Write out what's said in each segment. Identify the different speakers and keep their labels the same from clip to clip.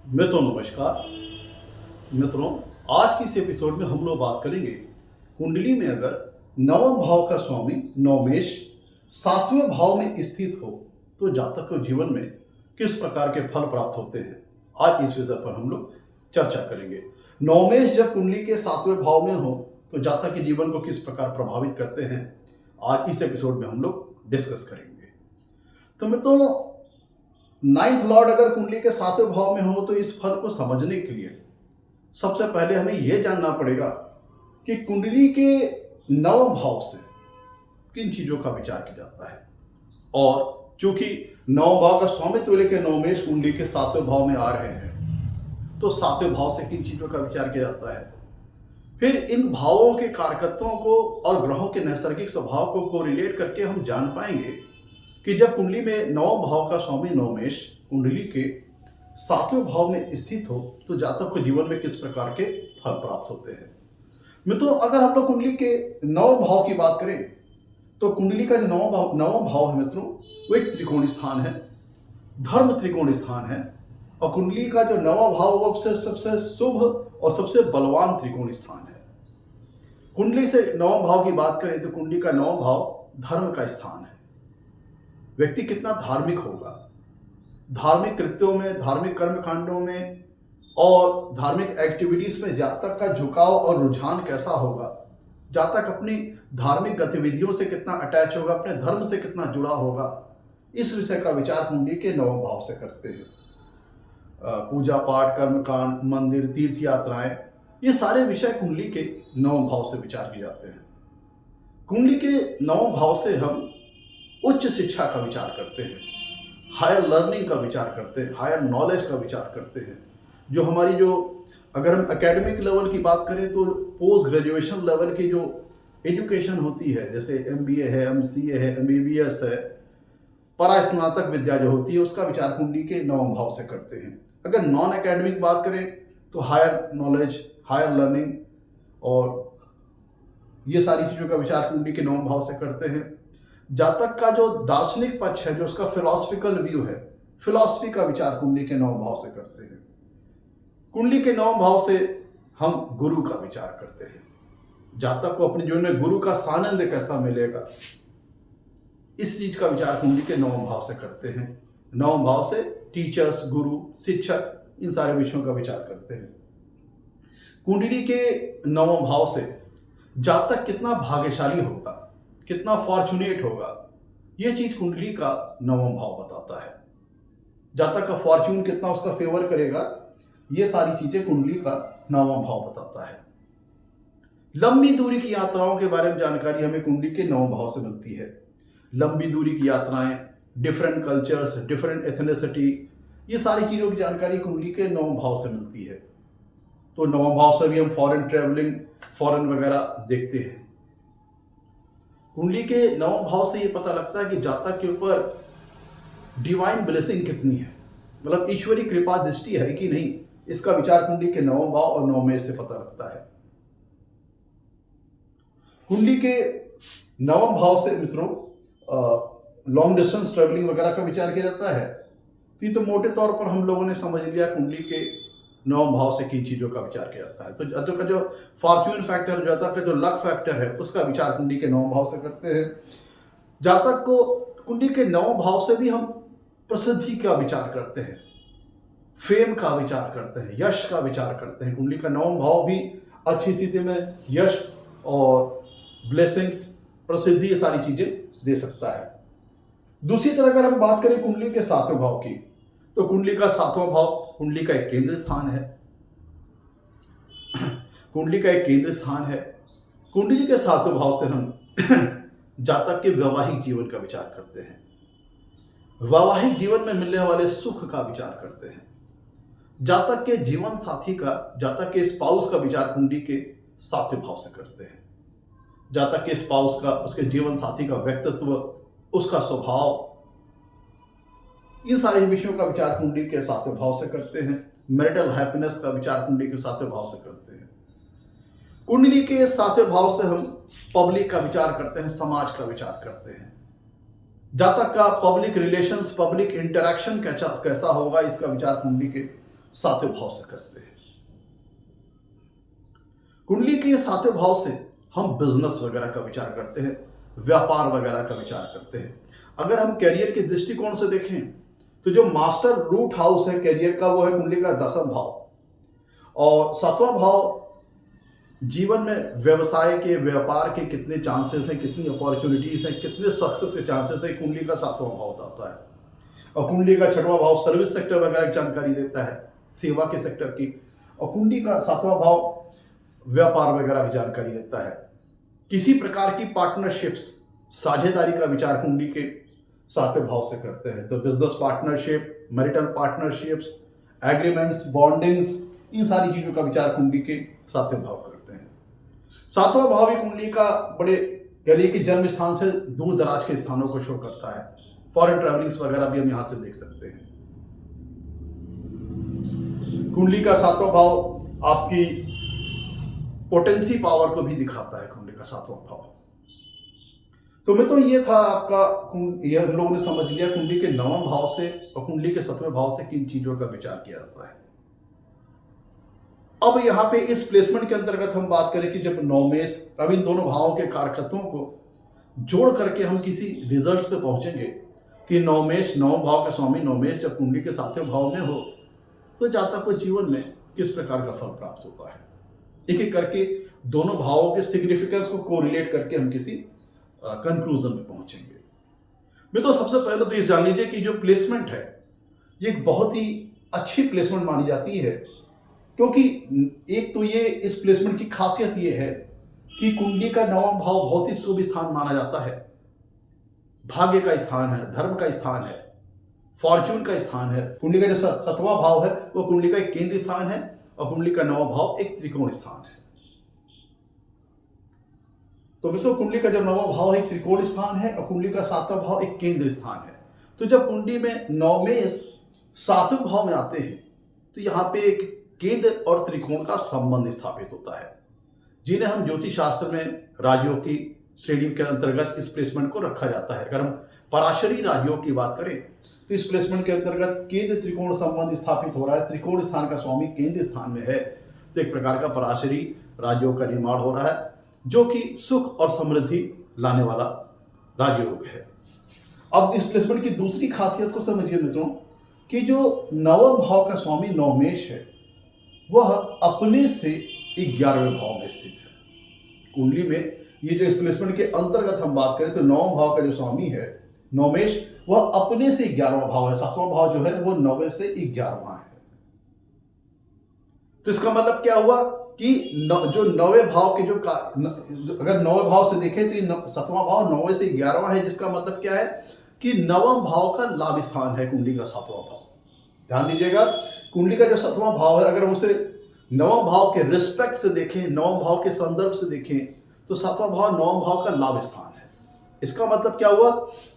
Speaker 1: मित्रों नमस्कार। मित्रों, आज की इस एपिसोड में हम लोग बात करेंगे कुंडली में अगर नवम भाव का स्वामी नवमेश सातवें भाव में स्थित हो तो जातक को जीवन में किस प्रकार के फल प्राप्त होते हैं। आज इस विषय पर हम लोग चर्चा करेंगे। नवमेश जब कुंडली के सातवें भाव में हो तो जातक के जीवन को किस प्रकार प्रभावित करते हैं, आज इस एपिसोड में हम लोग डिस्कस करेंगे। तो मित्रों, नाइन्थ लॉर्ड अगर कुंडली के सातवें भाव में हो तो इस फल को समझने के लिए सबसे पहले हमें यह जानना पड़ेगा कि कुंडली के नवम भाव से किन चीजों का विचार किया जाता है। और चूंकि नवम भाव का स्वामित्व लेकर नवमेश कुंडली के सातवें भाव में आ रहे हैं तो सातवें भाव से किन चीजों का विचार किया जाता है। फिर इन भावों के कारकत्वों को और ग्रहों के नैसर्गिक स्वभाव को रिलेट करके हम जान पाएंगे कि जब कुंडली में नवम भाव का स्वामी नवमेश कुंडली के सातवें भाव में स्थित हो तो जातक को जीवन में किस प्रकार के फल प्राप्त होते हैं। मित्रों, अगर हम लोग कुंडली के नवम भाव की बात करें तो कुंडली का जो नवम भाव है मित्रों, वो एक त्रिकोण स्थान है, धर्म त्रिकोण स्थान है। और कुंडली का जो नवम भाव वो सबसे शुभ और सबसे बलवान त्रिकोण स्थान है। कुंडली से नवम भाव की बात करें तो कुंडली का नवम भाव धर्म का स्थान है। व्यक्ति कितना धार्मिक होगा, धार्मिक कृत्यों में, धार्मिक कर्मकांडों में और धार्मिक एक्टिविटीज में जातक का झुकाव और रुझान कैसा होगा, जातक अपनी धार्मिक गतिविधियों से कितना अटैच होगा, अपने धर्म से कितना जुड़ा होगा, इस विषय का विचार कुंडली के नवम भाव से करते हैं। पूजा पाठ, कर्मकांड, मंदिर, तीर्थ यात्राएं, ये सारे विषय कुंडली के नवम भाव से विचार किए जाते हैं। कुंडली के नवम भाव से हम उच्च शिक्षा का विचार करते हैं, हायर लर्निंग का विचार करते हैं, हायर नॉलेज का विचार करते हैं। जो हमारी अगर हम एकेडमिक लेवल की बात करें तो पोस्ट ग्रेजुएशन लेवल की जो एजुकेशन होती है, जैसे MBA है, MCA है, MBBS है, परास्नातक विद्या जो होती है, उसका विचार कुंडली के नवम भाव से करते हैं। अगर नॉन एकेडमिक बात करें तो हायर नॉलेज, हायर लर्निंग और ये सारी चीज़ों का विचार कुंडली के नवम भाव से करते हैं। जातक का जो दार्शनिक पक्ष है, जो उसका फिलॉसफिकल व्यू है, फिलॉसफी का विचार कुंडली के नवम भाव से करते हैं। कुंडली के नवम भाव से हम गुरु का विचार करते हैं। जातक को अपने जीवन में गुरु का सानिध्य कैसा मिलेगा, इस चीज का विचार कुंडली के नवम भाव से करते हैं। नवम भाव से टीचर्स, गुरु, शिक्षक, इन सारे विषयों का विचार करते हैं। कुंडली के नवम भाव से जातक कितना भाग्यशाली होगा, कितना फॉर्चुनेट होगा, ये चीज कुंडली का नवम भाव बताता है। जातक का फॉर्च्यून कितना उसका फेवर करेगा, ये सारी चीजें कुंडली का नवम भाव बताता है। लंबी दूरी की यात्राओं के बारे में जानकारी हमें कुंडली के नवम भाव से मिलती है। लंबी दूरी की यात्राएं, डिफरेंट कल्चर्स, डिफरेंट एथनिसिटी, ये सारी चीजों की जानकारी कुंडली के नवम भाव से मिलती है। तो नवम भाव से भी हम फॉरेन ट्रेवलिंग, फॉरेन वगैरह देखते हैं। कुंडली के नवम भाव से ये पता लगता है कि जातक के ऊपर डिवाइन ब्लेसिंग कितनी है, मतलब ईश्वरी कृपा दृष्टि है कि नहीं, इसका विचार कुंडली के नवम भाव और नवमेश से पता लगता है। कुंडली के नवम भाव से मित्रों लॉन्ग डिस्टेंस ट्रेवलिंग वगैरह का विचार किया जाता है। तो ये तो मोटे तौर पर हम लोगों ने समझ लिया कुंडली के नवम भाव से किन चीजों का विचार किया जाता है। तो जातक का जो फॉर्च्यून फैक्टर, जातक का जो लक फैक्टर है, उसका विचार कुंडली के नवम भाव से करते हैं। जातक को कुंडली के नवम भाव से भी हम प्रसिद्धि का विचार करते हैं, फेम का विचार करते हैं, यश का विचार करते हैं। कुंडली का नवम भाव भी अच्छी स्थिति में यश और ब्लेसिंग्स, प्रसिद्धि, ये सारी चीजें दे सकता है। दूसरी तरह अगर हम बात करें कुंडली के सातवें भाव की, तो कुंडली का सातवां भाव कुंडली का एक केंद्र स्थान है। कुंडली का एक केंद्र स्थान है। कुंडली के सातवें भाव से हम जातक के वैवाहिक जीवन का विचार करते हैं, वैवाहिक जीवन में मिलने वाले सुख का विचार करते हैं। जातक के जीवन साथी का, जातक के स्पाउस का विचार कुंडली के सातवें भाव से करते हैं। जातक के स्पाउस का, उसके जीवन साथी का व्यक्तित्व, उसका स्वभाव, इन सारे विषयों का विचार कुंडली के सातवें भाव से करते हैं। मैरिटल हैप्पीनेस का विचार कुंडली के सातवें भाव से करते हैं। कुंडली के सातवें भाव से हम पब्लिक का विचार करते हैं, समाज का विचार करते हैं। जातक का पब्लिक रिलेशंस, पब्लिक इंटरेक्शन कैसा होगा, इसका विचार कुंडली के सातवें भाव से करते हैं। कुंडली के सातवें भाव से हम बिजनेस वगैरह का विचार करते हैं, व्यापार वगैरह का विचार करते हैं। अगर हम कैरियर के दृष्टिकोण से देखें तो जो मास्टर रूट हाउस है कैरियर का वो है कुंडली का 10वां भाव, और 7वां भाव जीवन में व्यवसाय के, व्यापार के कितने चांसेस हैं, कितनी अपॉर्चुनिटीज हैं, कितने सक्सेस के चांसेस हैं, कुंडली का 7वां भाव बताता है। और कुंडली का 6वां भाव सर्विस सेक्टर वगैरह की जानकारी देता है, सेवा के सेक्टर की। और कुंडली का 7वां भाव व्यापार वगैरह की जानकारी देता है। किसी प्रकार की पार्टनरशिप्स, साझेदारी का विचार कुंडली के 7वें भाव से करते हैं। तो business partnership, marital partnerships, agreements, bondings, इन सारी चीजों का विचार कुंडली के 7वें भाव करते हैं। 7वां भाव ही कुंडली का बड़े कह लिए कि जन्म स्थान से दूर दराज के स्थानों को शो करता है। फॉरेन ट्रैवलिंग्स वगैरह भी हम यहां से देख सकते हैं। कुंडली का 7वां भाव आपकी पोटेंसी पावर को भी दिखाता है, कुंडली का 7वां भाव। तो मित्रों ये था आपका, ये हम लोगों ने समझ लिया कुंडली के 9वें भाव से और कुंडली के 7वें भाव से किन चीजों का विचार किया जाता है। अब यहाँ पे इस प्लेसमेंट के अंतर्गत हम बात करें कि जब नवमेश, अब इन दोनों भावों के कारकत्वों को जोड़ करके हम किसी रिजल्ट पे पहुंचेंगे कि नवमेश, 9वें भाव का स्वामी नवमेश जब कुंडली के 7वें भाव में हो तो जातक को जीवन में किस प्रकार का फल प्राप्त होता है। एक एक करके दोनों भावों के सिग्निफिकेंस को कोरिलेट करके हम किसी कंक्लूजन पे पहुंचेंगे। मित्रों सबसे पहले तो ये जान लीजिए कि जो प्लेसमेंट है ये एक बहुत ही अच्छी प्लेसमेंट मानी जाती है, क्योंकि एक तो ये इस प्लेसमेंट की खासियत ये है कि कुंडली का 9वां भाव बहुत ही शुभ स्थान माना जाता है, भाग्य का स्थान है, धर्म का स्थान है, फॉर्च्यून का स्थान है। कुंडली का जो 7वां भाव है वो कुंडली का एक केंद्र स्थान है और कुंडली का 9वां भाव एक त्रिकोण स्थान है। तो मित्रों कुंडली का जो 9वां भाव एक त्रिकोण स्थान है और कुंडली का 7वां भाव एक केंद्र स्थान है। तो जब कुंडली में नवमेश 7वें भाव में आते हैं तो यहाँ पे एक केंद्र और त्रिकोण का संबंध स्थापित होता है, जिन्हें हम ज्योतिष शास्त्र में राजयोग की श्रेणी के अंतर्गत इस प्लेसमेंट को रखा जाता है। अगर हम पराशरी राजयोग की बात करें तो इस प्लेसमेंट के अंतर्गत केंद्र त्रिकोण संबंध स्थापित हो रहा है। त्रिकोण स्थान का स्वामी केंद्र स्थान में है तो एक प्रकार का पराशरी राजयोग का निर्माण हो रहा है, जो कि सुख और समृद्धि लाने वाला राजयोग है। अब इस प्लेसमेंट की दूसरी खासियत को समझिए मित्रों कि जो 9वें भाव का स्वामी नवमेश है वह अपने से 11वें भाव में स्थित है। कुंडली में ये जो इस प्लेसमेंट के अंतर्गत हम बात करें तो 9वें भाव का जो स्वामी है नवमेश वह अपने से 11वां भाव है। 7वां भाव जो है वो 9वें से 11वां है। तो इसका मतलब क्या हुआ कि जो 9वें भाव के अगर 9वें भाव से देखें तो 7वां भाव 9वें से 11वां है, जिसका मतलब क्या है कि 9वें भाव का लाभ स्थान है कुंडली का 7वां भाव। ध्यान दीजिएगा कुंडली का जो 7वां भाव है अगर हम उसे 9वें भाव के रिस्पेक्ट से देखें, 9वें भाव के संदर्भ से देखें तो 7वां भाव 9वें भाव का लाभ स्थान है। इसका मतलब क्या हुआ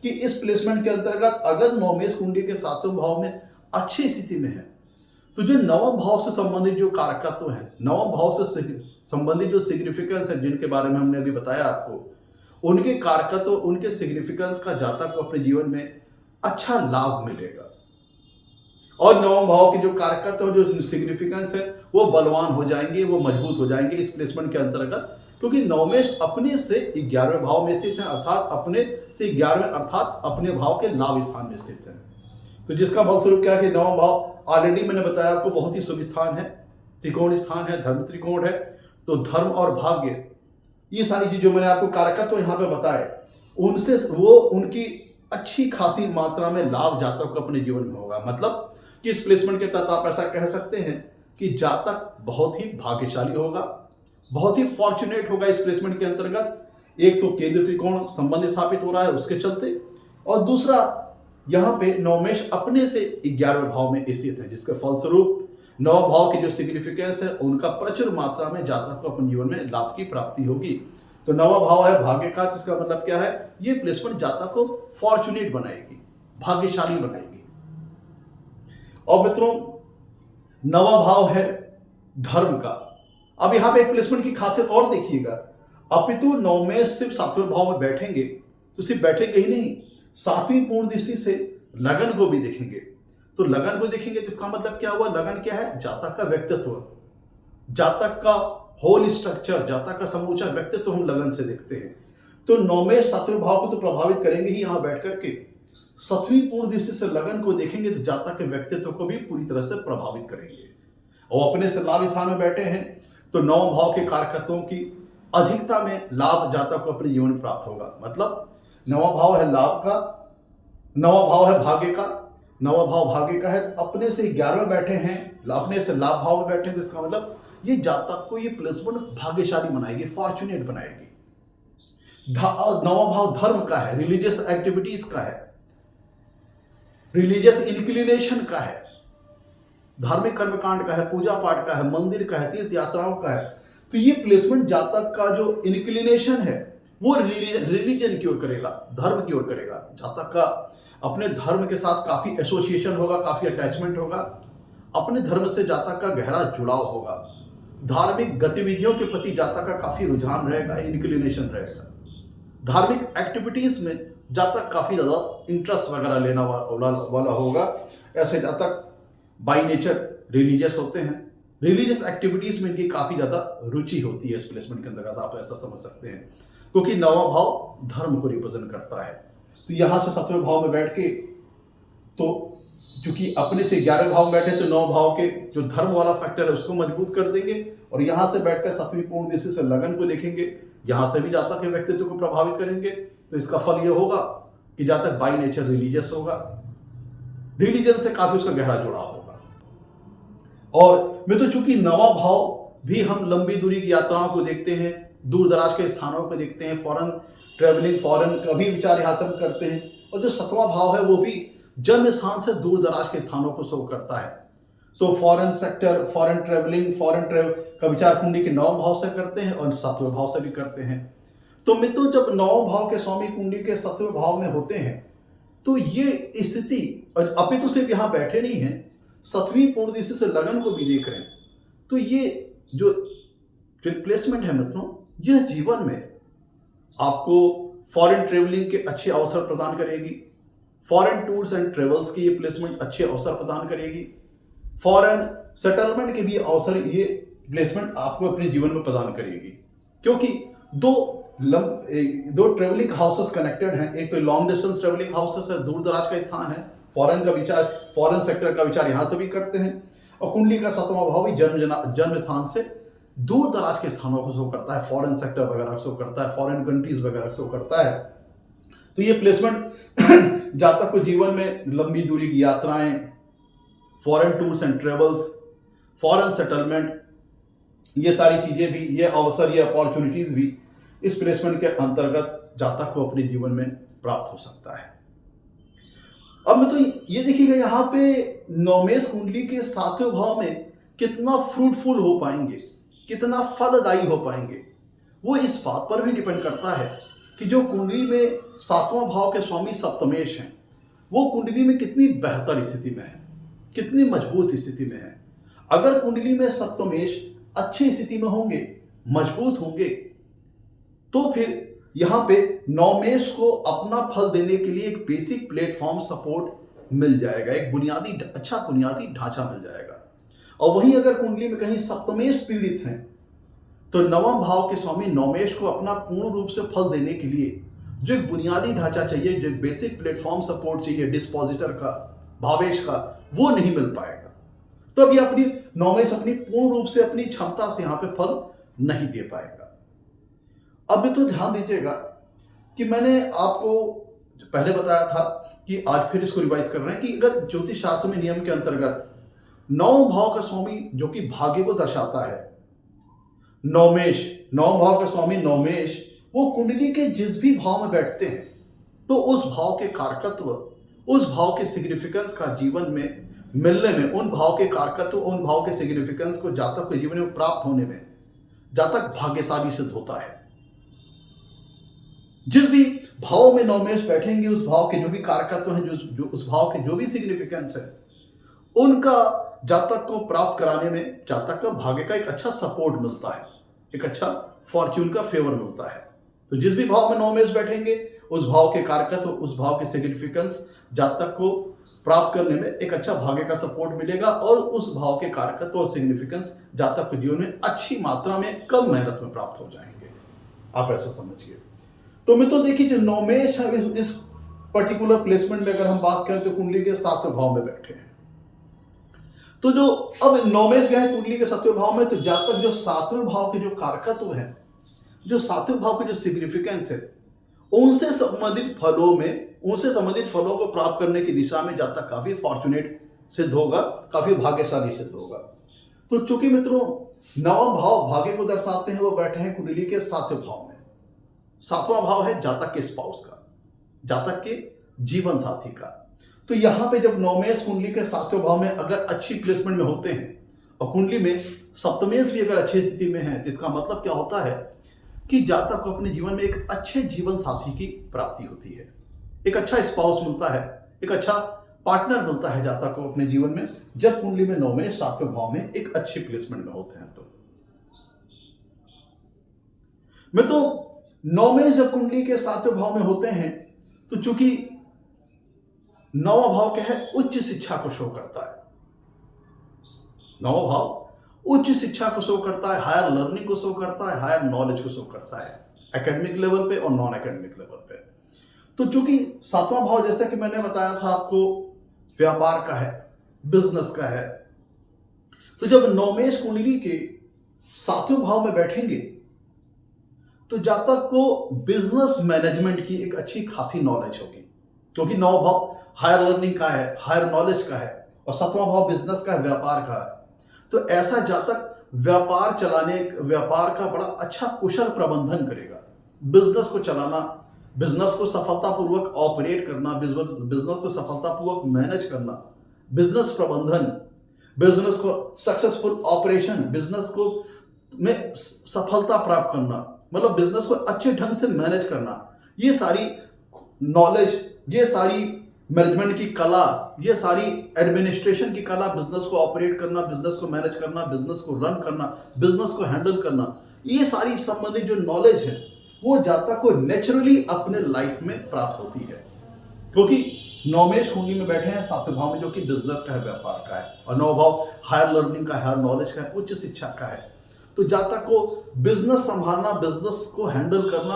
Speaker 1: कि इस प्लेसमेंट के अंतर्गत अगर नवमेश कुंडली के 7वें भाव में अच्छी स्थिति में है तो जो 9वें भाव से संबंधित जो कारकत्व है, 9वें भाव से संबंधित जो सिग्निफिकेंस है जिनके बारे में हमने अभी बताया आपको, उनके कारकत्व, उनके सिग्निफिकेंस का जातक को अपने जीवन में अच्छा लाभ मिलेगा। और 9वें भाव के जो कारकत्व, जो सिग्निफिकेंस है वो बलवान हो जाएंगे, वो मजबूत हो जाएंगे इस प्लेसमेंट के अंतर्गत, क्योंकि नवमेश अपने से 11वें भाव में स्थित है, अर्थात अपने से 11वें अर्थात अपने भाव के लाभ स्थान में स्थित है। तो जिसका फलस्वरूप क्या है कि 9वां भाव ऑलरेडी मैंने बताया आपको बहुत ही शुभ स्थान है, त्रिकोण स्थान है, धर्म त्रिकोण है। तो धर्म और भाग्य ये सारी चीज जो मैंने आपको कारकत्व यहाँ पे बताए उनसे वो उनकी अच्छी खासी मात्रा में लाभ जातक को अपने जीवन में होगा। मतलब कि इस प्लेसमेंट के तहत आप ऐसा कह सकते हैं कि जातक बहुत ही भाग्यशाली होगा, बहुत ही फॉर्चुनेट होगा इस प्लेसमेंट के अंतर्गत। एक तो केंद्र त्रिकोण संबंध स्थापित हो रहा है उसके चलते, और दूसरा यहाँ पे नवमेश अपने से 11वें भाव में स्थित है, जिसके फलस्वरूप 9 भाव के जो सिग्निफिकेंस है उनका प्रचुर मात्रा में जातक को अपने जीवन में लाभ की प्राप्ति होगी। तो 9वां भाव है भाग्य का, जिसका मतलब क्या है, ये प्लेसमेंट जातक को फॉर्चुनेट बनाएगी, भाग्यशाली बनाएगी। और मित्रों 9वां भाव है धर्म का। अब यहाँ पे एक प्लेसमेंट की खासियत और देखिएगा, अपितु नवमेश सिर्फ 7वें भाव में बैठेंगे तो सिर्फ बैठेंगे ही नहीं, 7वीं पूर्ण दृष्टि से लगन को भी देखेंगे। तो लगन को देखेंगे तो इसका मतलब क्या हुआ, लगन क्या है, जातक का व्यक्तित्व, जातक का होल स्ट्रक्चर, जातक का समूचा व्यक्तित्व हम लगन से देखते हैं। तो नौमेश सातवें भाव को तो प्रभावित करेंगे ही यहाँ बैठ करके, सातवीं पूर्ण दृष्टि से लगन को देखेंगे तो जातक के व्यक्तित्व को भी पूरी तरह से प्रभावित करेंगे। और अपने से लाभ स्थान में बैठे हैं तो नौ भाव के कारकत्वों की अधिकता में लाभ जातक को अपने जीवन में प्राप्त होगा। मतलब नवा भाव है लाभ का, नवा भाव है भाग्य का, नवा भाव भाग्य का है, तो अपने से 11 में बैठे हैं, अपने से लाभ भाव में बैठे हैं, तो इसका मतलब ये जातक को ये प्लेसमेंट भाग्यशाली बनाएगी, फॉर्चुनेट बनाएगी। नवा भाव धर्म का है, रिलीजियस एक्टिविटीज का है, रिलीजियस इंक्लिनेशन का है, धार्मिक कर्मकांड का है, पूजा पाठ का है, मंदिर का है, तीर्थ यात्राओं का है। तो ये प्लेसमेंट जातक का जो इंक्लिनेशन है वो रिलीजन की ओर करेगा, धर्म की ओर करेगा। जातक का अपने धर्म के साथ काफी एसोसिएशन होगा, काफी अटैचमेंट होगा, अपने धर्म से जातक का गहरा जुड़ाव होगा, धार्मिक गतिविधियों के प्रति जातक का काफी रुझान रहेगा, इंक्लिनेशन रहेगा, धार्मिक एक्टिविटीज में जातक काफी ज्यादा इंटरेस्ट वगैरह लेना वाला होगा। ऐसे जातक बाय नेचर रिलीजियस होते हैं, रिलीजियस एक्टिविटीज में इनकी काफी ज्यादा रुचि होती है। इस प्लेसमेंट के अंतर्गत आप ऐसा समझ सकते हैं, क्योंकि नवा भाव धर्म को रिप्रेजेंट करता है। तो यहां से 7वें भाव में बैठ के, तो क्योंकि अपने से 11वें भाव में बैठे तो 9 भाव के जो धर्म वाला फैक्टर है उसको मजबूत कर देंगे, और यहां से बैठकर 7वीं पूर्ण दृष्टि से लगन को देखेंगे, यहां से भी जातक के व्यक्तित्व को प्रभावित करेंगे। तो इसका फल यह होगा कि जातक बाय नेचर रिलीजियस होगा, रिलीजन से काफी उसका गहरा जुड़ाव होगा। और मैं तो चूंकि नवा भाव भी हम लंबी दूरी की यात्राओं को देखते हैं, दूर दराज के स्थानों को देखते हैं, फॉरेन ट्रेवलिंग, फॉरेन का भी विचार यहाँ से हम करते हैं। और जो 7वां भाव है वो भी जन्म स्थान से दूर दराज के स्थानों को शो करता है। तो फॉरेन सेक्टर, फॉरेन ट्रेवलिंग, का विचार कुंडली के 9वें भाव से करते हैं और 7वें भाव से भी करते हैं। तो मित्रों, जब 9वें भाव के स्वामी कुंडली के 7वें भाव में होते हैं तो ये स्थिति, और अपितु सिर्फ यहाँ बैठे नहीं हैं, 7वीं पूर्ण दृष्टि से लगन को भी देख रहे हैं, तो ये जो प्लेसमेंट है मित्रों, यह जीवन में आपको फॉरेन ट्रेवलिंग के अच्छे अवसर प्रदान करेगी, फॉरेन टूर्स एंड ट्रेवल्स की ये प्लेसमेंट अच्छे अवसर प्रदान करेगी, फॉरेन सेटलमेंट के भी अवसर ये प्लेसमेंट आपको अपने जीवन में प्रदान करेगी। क्योंकि दो ट्रेवलिंग हाउसेस कनेक्टेड हैं, एक तो लॉन्ग डिस्टेंस ट्रेवलिंग हाउसेस है, दूर दराज का स्थान है, फॉरेन सेक्टर का विचार यहाँ से भी करते हैं, और कुंडली का 7वां भाव भी जन्म स्थान से दूर दराज के स्थानों को शो करता है, फॉरेन सेक्टर वगैरह शो करता है, फॉरेन कंट्रीज वगैरह शो करता है। तो ये प्लेसमेंट जातक को जीवन में लंबी दूरी की यात्राएं, foreign tours and travels, foreign settlement, ये सारी चीजें भी, ये अवसर, ये अपॉर्चुनिटीज भी इस प्लेसमेंट के अंतर्गत जातक को अपने जीवन में प्राप्त हो सकता है। अब मैं तो ये देखिएगा यहाँ पे नवमेश कुंडली के 7वें भाव में कितना फ्रूटफुल हो पाएंगे, कितना फलदायी हो पाएंगे, वो इस बात पर भी डिपेंड करता है कि जो कुंडली में 7वां भाव के स्वामी सप्तमेश हैं वो कुंडली में कितनी बेहतर स्थिति में है, कितनी मजबूत स्थिति में है। अगर कुंडली में सप्तमेश अच्छी स्थिति में होंगे, मजबूत होंगे, तो फिर यहाँ पे नवमेश को अपना फल देने के लिए एक बेसिक प्लेटफॉर्म सपोर्ट मिल जाएगा, एक अच्छा बुनियादी ढांचा मिल जाएगा। और वहीं अगर कुंडली में कहीं सप्तमेश पीड़ित हैं तो 9वें भाव के स्वामी नवमेश को अपना पूर्ण रूप से फल देने के लिए जो एक बुनियादी ढांचा चाहिए, जो बेसिक प्लेटफॉर्म सपोर्ट चाहिए डिस्पोजिटर का, भावेश का, वो नहीं मिल पाएगा। तो अभी अपनी नवमेश अपनी पूर्ण रूप से अपनी क्षमता से यहाँ पे फल नहीं दे पाएगा। अब तो ध्यान दीजिएगा कि मैंने आपको पहले बताया था कि आज फिर इसको रिवाइज कर रहे हैं कि अगर ज्योतिष शास्त्र में नियम के अंतर्गत 9 भाव का स्वामी जो कि भाग्य को दर्शाता है, नवमेश, 9 भाव के स्वामी नवमेश, वो कुंडली के जिस भी भाव में बैठते हैं तो उस भाव के कारकत्व, उस भाव के सिग्निफिकेंस का जीवन में मिलने में, उन भाव के कारकत्व, उन भाव के सिग्निफिकेंस को जातक के जीवन में प्राप्त होने में जातक भाग्यशाली सिद्ध होता है। जिस भी भाव में नवमेश बैठेंगे उस भाव के जो भी कारकत्व हैं, जो उस भाव के जो भी सिग्निफिकेंस है, उनका जातक को प्राप्त कराने में जातक का भाग्य का एक अच्छा सपोर्ट मिलता है, एक अच्छा फॉर्च्यून का फेवर मिलता है। तो जिस भी भाव में नवमेश बैठेंगे उस भाव के कारकत्व, उस भाव के सिग्निफिकेंस जातक को प्राप्त करने में एक अच्छा भाग्य का सपोर्ट मिलेगा और उस भाव के कारकत्व और सिग्निफिकेंस जातक के जीवन में अच्छी मात्रा में कम मेहनत में प्राप्त हो जाएंगे। आप ऐसा समझिए। तो मित्रों देखिए, जो नवमेश है इस पर्टिकुलर प्लेसमेंट में अगर हम बात करें तो कुंडली के 7वें भाव में बैठे हैं। तो जो अब नवमेश गए कुंडली के 7वें भाव में, तो जातक जो 7वें भाव के जो कारकत्व है, जो 7वें भाव के जो सिग्निफिकेंस है, उनसे संबंधित फलों को प्राप्त करने की दिशा में जातक काफी फॉर्चुनेट सिद्ध होगा, काफी भाग्यशाली सिद्ध होगा। तो चूंकि मित्रों नवम भाव भाग्य को दर्शाते हैं, वो बैठे हैं कुंडली के 7वें भाव में। 7वां भाव है जातक के स्पाउस का, जातक के जीवन साथी का। तो यहां पे जब नवमेश कुंडली के 7वें भाव में अगर अच्छी प्लेसमेंट में होते हैं और कुंडली में सप्तमेश भी अगर अच्छी स्थिति में है, तो इसका मतलब क्या होता है कि जातक को अपने जीवन में एक अच्छे जीवन साथी की प्राप्ति होती है, एक अच्छा स्पाउस मिलता है, एक अच्छा पार्टनर मिलता है जातक को अपने जीवन में, जब कुंडली में नवमेश 7वें भाव में एक अच्छी प्लेसमेंट में होते हैं। तो मैं तो नवमेश जब कुंडली के 7वें भाव में होते हैं, तो चूंकि 9वां भाव क्या है, उच्च शिक्षा को शो करता है। 9वां भाव उच्च शिक्षा को शो करता है, हायर लर्निंग को शो करता है, हायर नॉलेज को शो करता है, एकेडमिक लेवल पे और नॉन एकेडमिक लेवल पे। तो चूंकि 7वां भाव जैसा कि मैंने बताया था आपको व्यापार का है, बिजनेस का है, तो जब नवमेश कुंडली के 7वें भाव में बैठेंगे तो जातक को बिजनेस मैनेजमेंट की एक अच्छी खासी नॉलेज होगी, क्योंकि 9वां भाव हायर लर्निंग का है, हायर नॉलेज का है, और 7वां भाव बिजनेस का है, व्यापार का है। तो ऐसा जातक व्यापार का बड़ा अच्छा कुशल प्रबंधन करेगा। बिजनेस को चलाना, बिजनेस को सफलतापूर्वक ऑपरेट करना, बिजनेस को सफलतापूर्वक मैनेज करना, बिजनेस प्रबंधन, बिजनेस को सक्सेसफुल ऑपरेशन, बिजनेस को में सफलता प्राप्त करना, मतलब बिजनेस को अच्छे ढंग से मैनेज करना, ये सारी नॉलेज, ये सारी मैनेजमेंट की कला, ये सारी एडमिनिस्ट्रेशन की कला, बिजनेस को ऑपरेट करना, बिजनेस को मैनेज करना, बिजनेस को रन करना, बिजनेस को हैंडल करना, ये सारी संबंधित जो नॉलेज है वो जातक को नेचुरली अपने लाइफ में प्राप्त होती है, क्योंकि नवमेश कुंडली में बैठे हैं 7वें भाव में, जो कि बिजनेस का है, व्यापार का है, और 9वां भाव हायर लर्निंग का, हायर नॉलेज का है, उच्च शिक्षा का है। तो जातक को बिजनेस संभालना, बिजनेस को हैंडल करना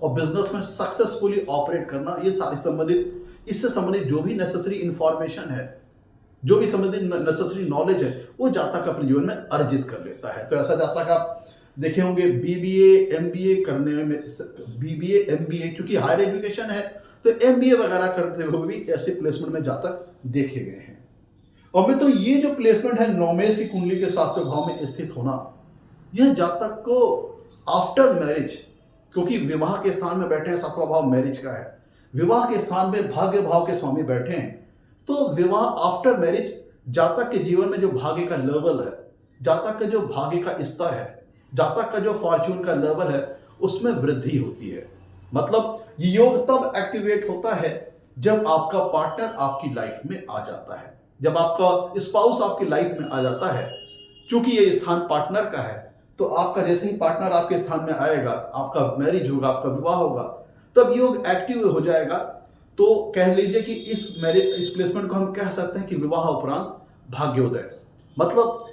Speaker 1: और बिजनेस में सक्सेसफुली ऑपरेट करना, ये सारी संबंधित, इससे संबंधित जो भी नेसेसरी इंफॉर्मेशन है, जो भी संबंधित नेसेसरी नॉलेज है, वो जातक अपने जीवन में अर्जित कर लेता है। तो ऐसा जातक आप देखे होंगे बीबीए एमबीए करने में, बीबीए एमबीए क्योंकि हायर एजुकेशन है, तो एमबीए वगैरह करते हुए भी ऐसे प्लेसमेंट में जातक देखे गए हैं। और मैं तो ये जो प्लेसमेंट है नवमेश की कुंडली के 7वें भाव में स्थित होना, यह जातक को आफ्टर मैरिज, क्योंकि विवाह के स्थान में बैठे हैं, 7वां भाव मैरिज का है, विवाह के स्थान में भाग्य भाव के स्वामी बैठे हैं, तो विवाह आफ्टर मैरिज जातक के जीवन में जो भाग्य का लेवल है, जातक का जो भाग्य का स्तर है, जातक का जो फॉर्च्यून का लेवल है, उसमें वृद्धि होती है। मतलब ये योग तब एक्टिवेट होता है जब आपका पार्टनर आपकी लाइफ में आ जाता है, जब आपका स्पाउस आपकी लाइफ में आ जाता है। चूंकि ये स्थान पार्टनर का है, तो आपका जैसे ही पार्टनर आपके स्थान में आएगा, आपका मैरिज होगा, आपका विवाह होगा, तब योग एक्टिव हो जाएगा। तो कह लीजिए कि इस प्लेसमेंट को हम कह सकते हैं कि विवाह उपरांत भाग्योदय। मतलब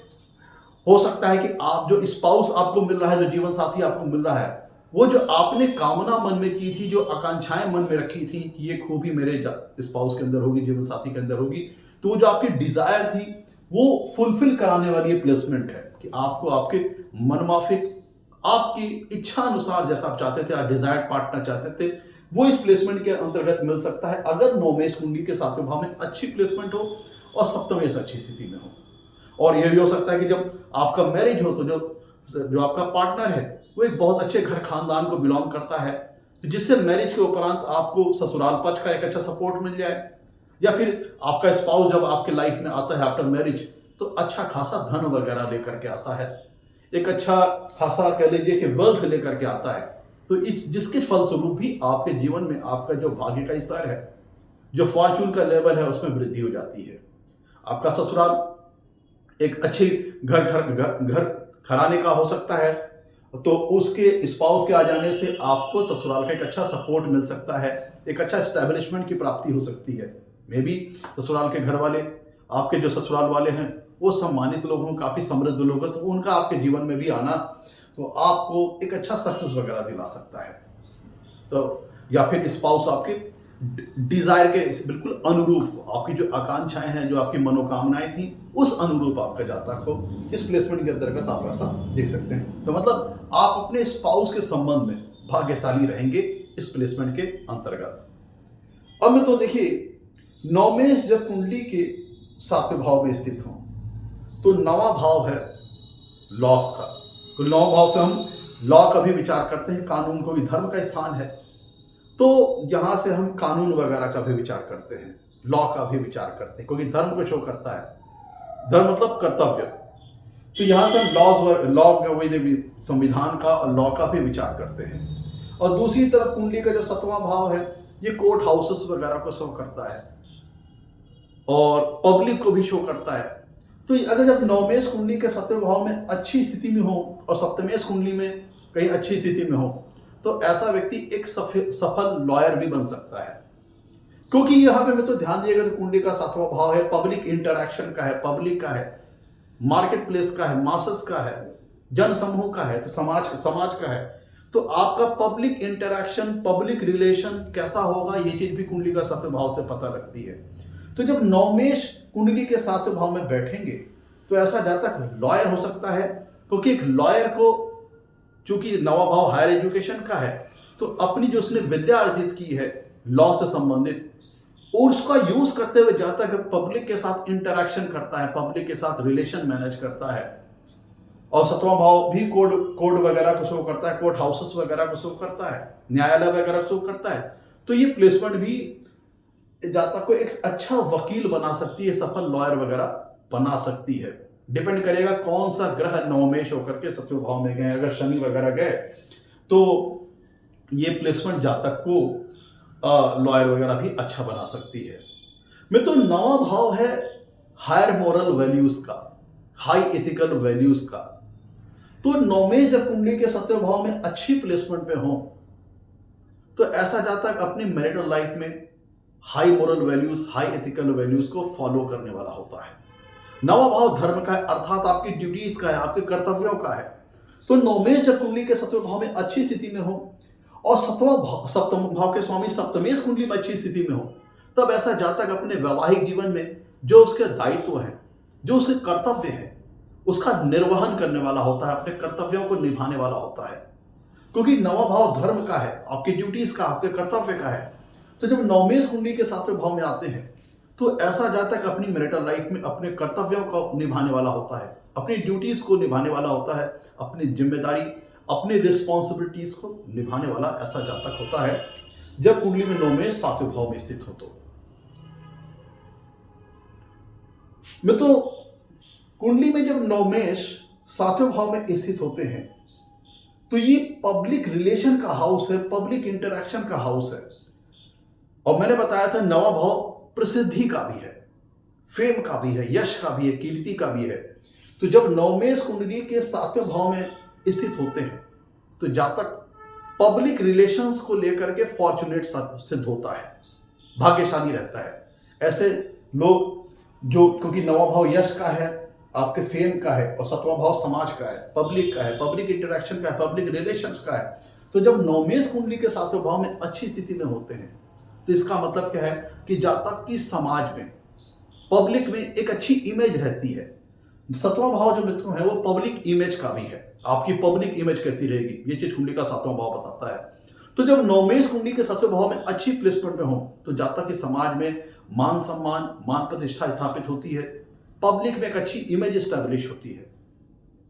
Speaker 1: हो सकता है कि आप जो स्पाउस आपको मिल रहा है, जो जीवन साथी आपको मिल रहा है, वो जो आपने कामना मन में की थी, जो आकांक्षाएं मन में रखी थी कि ये खूबी मेरे स्पाउस के अंदर होगी, जीवन साथी के अंदर होगी, तो वो जो आपकी डिजायर थी वो फुलफिल कराने वाली ये प्लेसमेंट है कि आपको आपके मनमाफिक, आपकी इच्छा अनुसार जैसा आप चाहते थे, आप डिजायर्ड पार्टनर चाहते थे, वो इस प्लेसमेंट के अंतर्गत मिल सकता है, अगर नवमेश कुंडली के 7वें भाव में अच्छी प्लेसमेंट हो और सप्तमेश अच्छी स्थिति में हो। और यह भी हो सकता है कि जब आपका मैरिज हो, तो जो आपका पार्टनर है वो एक बहुत अच्छे घर खानदान को बिलोंग करता है, जिससे मैरिज के उपरांत आपको ससुराल पक्ष का एक अच्छा सपोर्ट मिल जाए, या फिर आपका स्पाउस जब आपके लाइफ में आता है आफ्टर मैरिज, तो अच्छा खासा धन वगैरह लेकर के आता है, एक अच्छा खासा कह लीजिए कि वेल्थ लेकर के आता है। तो जिसके फलस्वरूप भी आपके जीवन में आपका जो भाग्य का स्तर है, जो फॉर्चून का लेवल है, उसमें वृद्धि हो जाती है। आपका ससुराल एक अच्छे घर घराने का हो सकता है, तो उसके स्पाउस के आ जाने से आपको ससुराल का एक अच्छा सपोर्ट मिल सकता है, एक अच्छा एस्टैब्लिशमेंट की प्राप्ति हो सकती है। मे भी ससुराल के घर वाले, आपके जो ससुराल वाले हैं वो सम्मानित लोग हों, काफ़ी समृद्ध लोग हैं, तो उनका आपके जीवन में भी आना तो आपको एक अच्छा सक्सेस वगैरह दिला सकता है। तो या फिर स्पाउस आपके डिजायर के बिल्कुल अनुरूप हो, आपकी जो आकांक्षाएं हैं, जो आपकी मनोकामनाएं थी, उस अनुरूप आपका जातक हो। इस प्लेसमेंट के अंतर्गत आप ऐसा देख सकते हैं। तो मतलब आप अपने स्पाउस के संबंध में भाग्यशाली रहेंगे इस प्लेसमेंट के अंतर्गत। अब में तो देखिए, नवमेश जब कुंडली के 7वें भाव में स्थित हो तो 9वां भाव है लॉस का। तो 9 भाव से हम लॉ का भी विचार करते हैं, कानून को भी, धर्म का स्थान है, तो यहां से हम कानून वगैरह का भी विचार करते हैं, लॉ का भी विचार करते हैं, क्योंकि धर्म को शो करता है। धर्म मतलब कर्तव्य। तो यहां से हम लॉ का वही संविधान का और लॉ का भी विचार करते हैं। और दूसरी तरफ कुंडली का जो 7वां भाव है, ये कोर्ट हाउसेस वगैरह को शो करता है और पब्लिक को भी शो करता है। तो अगर जब नवमेश कुंडली के 7वें भाव में अच्छी स्थिति में हो और सप्तमेश कुंडली में कहीं अच्छी स्थिति में हो, तो ऐसा व्यक्ति एक सफल लॉयर भी बन सकता है। क्योंकि यहां पे मैं तो ध्यान दिएगा, तो कुंडली का 7वां भाव है, पब्लिक इंटरैक्शन का है, पब्लिक का है, मार्केट प्लेस का है, मासस का है, जन समूह का है, तो समाज का है। तो आपका पब्लिक इंटरैक्शन, पब्लिक रिलेशन कैसा होगा, ये चीज भी कुंडली का 7वें भाव से पता लगती है। तो जब नवमेश कुंडली के 7वें भाव में बैठेंगे तो ऐसा जातक लॉयर हो सकता है, क्योंकि एक लॉयर को, चूंकि 9वां भाव हायर एजुकेशन का है, तो अपनी जो उसने विद्या अर्जित की है लॉ से संबंधित, और उसका यूज करते हुए जातक पब्लिक के साथ इंटरैक्शन करता है, पब्लिक के साथ रिलेशन मैनेज करता है। और 7वां भाव भी कोर्ट वगैरह को शो करता है, कोर्ट हाउसेस वगैरह को शो करता है, न्यायालय वगैरह को शो करता है। तो ये प्लेसमेंट भी जातक को एक अच्छा वकील बना सकती है, सफल लॉयर वगैरह बना सकती है। डिपेंड करेगा कौन सा ग्रह नवमेश होकर के 7वें भाव में गए। अगर शनि वगैरह गए तो ये प्लेसमेंट जातक को लॉयर वगैरह भी अच्छा बना सकती है। मैं तो 9वां भाव है हायर मोरल वैल्यूज का, हाई एथिकल वैल्यूज का। तो नवमेश जब कुंडली के 7वें भाव में अच्छी प्लेसमेंट पे हो तो ऐसा जातक अपनी मैरिटल लाइफ में high moral values, high ethical values को फॉलो करने वाला होता है। 9वां भाव धर्म का है, अर्थात आपकी ड्यूटीज का है, आपके कर्तव्यों का है। तो नवमेश जब कुंडली के 7वें भाव में अच्छी स्थिति में हो और सप्तम भाव के स्वामी सप्तमेश कुंडली में अच्छी स्थिति में हो, तब ऐसा जातक अपने वैवाहिक जीवन में जो उसके दायित्व हैं, जो उसके कर्तव्य हैं, उसका निर्वहन करने वाला होता है, अपने कर्तव्यों को निभाने वाला होता है। क्योंकि 9वां भाव धर्म का है, आपकी ड्यूटीज का, आपके कर्तव्य का है। तो जब नवमेश कुंडली के 7वें भाव में आते हैं तो ऐसा जातक अपनी मैरिटल लाइफ में अपने कर्तव्यों को निभाने वाला होता है, अपनी ड्यूटीज को निभाने वाला होता है, अपनी जिम्मेदारी, अपनी रिस्पॉन्सिबिलिटीज को निभाने वाला ऐसा जातक होता है जब कुंडली में नवमेश 7वें भाव में स्थित हो। तो मैं तो कुंडली में जब नवमेश 7वें भाव में स्थित होते हैं तो ये पब्लिक रिलेशन का हाउस है, पब्लिक इंटरैक्शन का हाउस है। और मैंने बताया था 9वां भाव प्रसिद्धि का भी है, फेम का भी है, यश का भी है, कीर्ति का भी है। तो जब नवमेश कुंडली के 7वें भाव में स्थित होते हैं तो जातक पब्लिक रिलेशंस को लेकर के फॉर्चुनेट सिद्ध होता है, भाग्यशाली रहता है। ऐसे लोग जो, क्योंकि 9वां भाव यश का है, आपके फेम का है, और 7वां भाव समाज का है, पब्लिक का है, पब्लिक इंटरैक्शन का है, पब्लिक रिलेशंस का है। तो जब नवमेश कुंडली के 7वें भाव में अच्छी स्थिति में होते हैं तो इसका मतलब क्या है कि जातक की समाज में, पब्लिक में एक अच्छी इमेज रहती है। 7वां भाव जो मित्रों है वो पब्लिक इमेज का भी है। आपकी पब्लिक इमेज कैसी रहेगी, ये चीज कुंडली का 7वां भाव बताता है। तो जब नवमेश कुंडली के 7वें भाव में अच्छी प्लेसमेंट में हो तो जातक की समाज में मान सम्मान, मान प्रतिष्ठा स्थापित होती है, पब्लिक में एक अच्छी इमेज स्टैब्लिश होती है,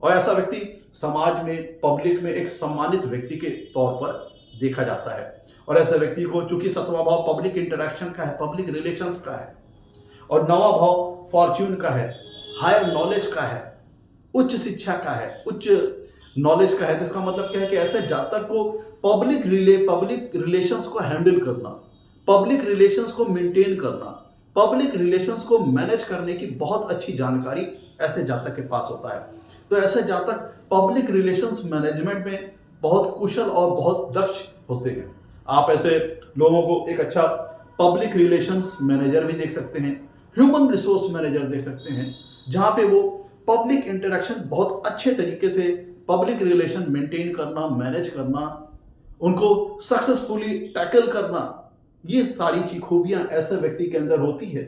Speaker 1: और ऐसा व्यक्ति समाज में, पब्लिक में एक सम्मानित व्यक्ति के तौर पर देखा जाता है। और ऐसे व्यक्ति को, चूंकि 7वां भाव पब्लिक इंटरैक्शन का है, पब्लिक रिलेशंस का है, और 9वां भाव फॉर्च्यून का है, हायर नॉलेज का है, उच्च शिक्षा का है, उच्च नॉलेज का है। तो इसका मतलब क्या है कि ऐसे जातक को पब्लिक रिलेशंस को हैंडल करना, पब्लिक रिलेशंस को मेंटेन करना, पब्लिक रिलेशंस को मैनेज करने की बहुत अच्छी जानकारी ऐसे जातक के पास होता है। तो ऐसे जातक पब्लिक रिलेशंस मैनेजमेंट में बहुत कुशल और बहुत दक्ष होते हैं। आप ऐसे लोगों को एक अच्छा पब्लिक रिलेशंस मैनेजर भी देख सकते हैं, ह्यूमन रिसोर्स मैनेजर देख सकते हैं, जहां पे वो पब्लिक इंटरेक्शन बहुत अच्छे तरीके से पब्लिक रिलेशन मेंटेन करना, मैनेज करना, उनको सक्सेसफुली टैकल करना, ये सारी खूबियां ऐसे व्यक्ति के अंदर होती है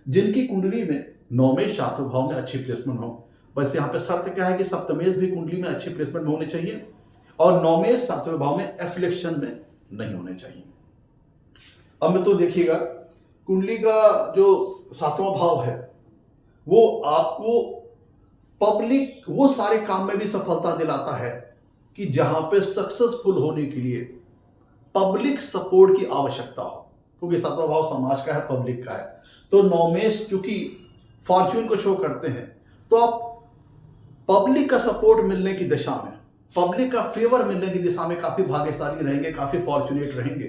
Speaker 1: जिनकी कुंडली में नौमेश सातवें भाव में अच्छी प्लेसमेंट हो। बस यहाँ पे शर्त क्या है कि सप्तमेश भी कुंडली में अच्छी प्लेसमेंट में होने चाहिए और नौमेश सातवें भाव में एफ्लिक्शन में नहीं होने चाहिए। अब में तो देखिएगा कुंडली का जो सातवां भाव है वो आपको पब्लिक वो सारे काम में भी सफलता दिलाता है कि जहां पे सक्सेसफुल होने के लिए पब्लिक सपोर्ट की आवश्यकता हो, क्योंकि सातवां भाव समाज का है, पब्लिक का है। तो नौमेश चूंकि फॉर्च्यून को शो करते हैं, तो आप पब्लिक का सपोर्ट मिलने की दिशा में, पब्लिक का फेवर मिलने की दिशा में काफी भाग्यशाली रहेंगे, काफी फॉर्चुनेट रहेंगे।